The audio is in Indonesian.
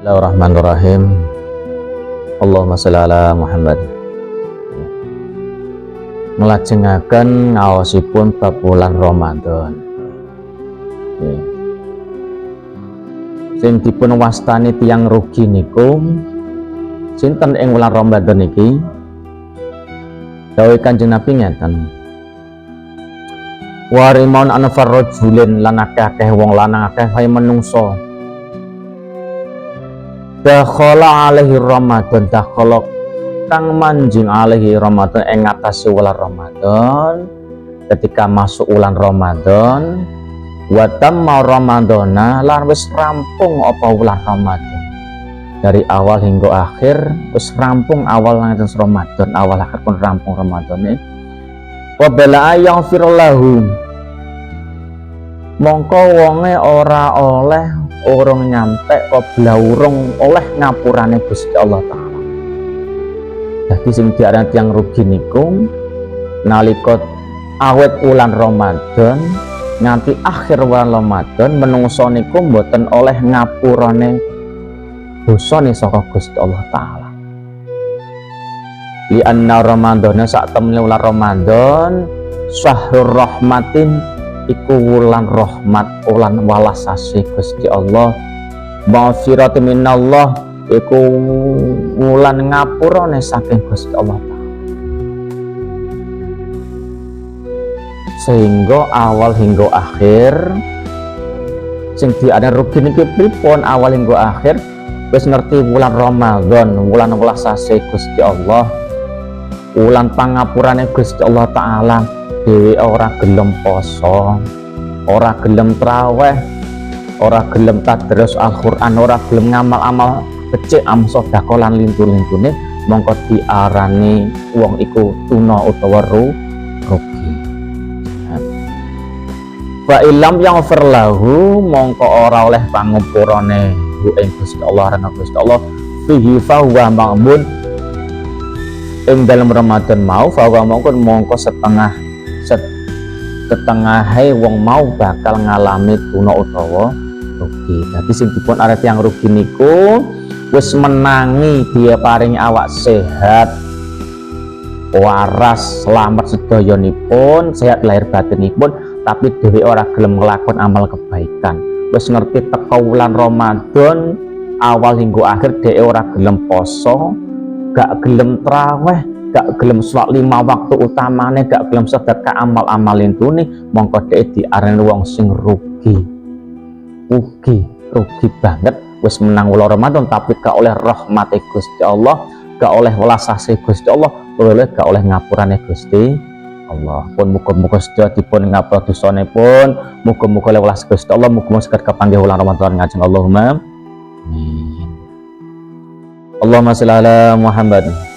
Bismillahirrahmanirrahim. Allahumma sholli ala Muhammad. Nglajengaken ngaosipun bab wulan Ramadan. Sing dipun wastani tiyang rugi niku sinten ing wulan Ramadan niki? Dawuh Kanjeng Nabi ngeten. Warimon anfar rajulin lan akeh wong lanang akeh kaya menungso. Dakhala alaihi Ramadan, dakhala kang manjing alaihi Ramadan ing ngatasi wulan Ramadan. Ketika masuk wulan Ramadan, wa tamma Ramadana lan wis rampung apa wulan Ramadan. Dari awal hingga akhir wis rampung awal ngantos Ramadan, awal akhir pun rampung Ramadane. Wa bala yaghfirullahu. Mongko wonge ora oleh urung nyampe kobla urung oleh ngapurane Gusti Allah Ta'ala. Jadi sing diarani tiyang rugi niku nalika awet wulan Ramadan nganti akhir wulan Ramadan menungso niku mboten oleh ngapurane dosane saka Gusti Allah Ta'ala. Li anna Ramadana sak temene wulan Ramadan syahrur rahmatin iku wulan rahmat, wulan walas asih Gusti Allah. Maghfiratu minallah iku wulan ngapurane saking Gusti Allah Ta'ala. Sehingga awal hingga akhir sing diarani rugi niki pripun awal hingga akhir wis ngerti wulan Ramadan, wulan welas asih Gusti Allah, wulan pangapurane Gusti Allah Ta'ala. Dewi ora gelem poso, ora gelem traweh, ora gelem tadrus Al-Qur'an, ora gelem ngamal-amal becik am sedekah lan lintu-lintune, mongko diarani wong iku tuna utawa rugi. Fa ilam yaghfir lahu, mongko ora oleh pangumpurane ing Gusti Allah lan Gusti Allah fihi fa huwa ma'mun ing dalam Ramadan mau fa huwa mongko setengahe wong mau bakal ngalami tuna utawa rugi. Jadi sing dipun arep yang rugi niku wis menangi dia paring awak sehat, waras, selamat sedayanipun, sehat lahir batinipun, tapi dhewe ora gelem nglakon amal kebaikan. Wis ngerti teka wulan Ramadan awal hingga akhir dhewe ora gelem poso, gak gelem traweh, gak gelem sholat 5 waktu utamane, gak gelem sedekah amal-amal intune, mongko dhek diarani wong sing rugi banget. Wis menang wulan Ramadan tapi gak oleh rahmate Gusti Allah, gak oleh welas asih Gusti Allah, gak oleh ngapurane Gusti Allah. Pun muga-muga sedaya dipun ngapura dosanipun, muga-muga oleh welas Gusti Allah, muga-muga saged kapanggih wulan Ramadan ngajeng Allahumma amin. Allahumma sholli ala Muhammad.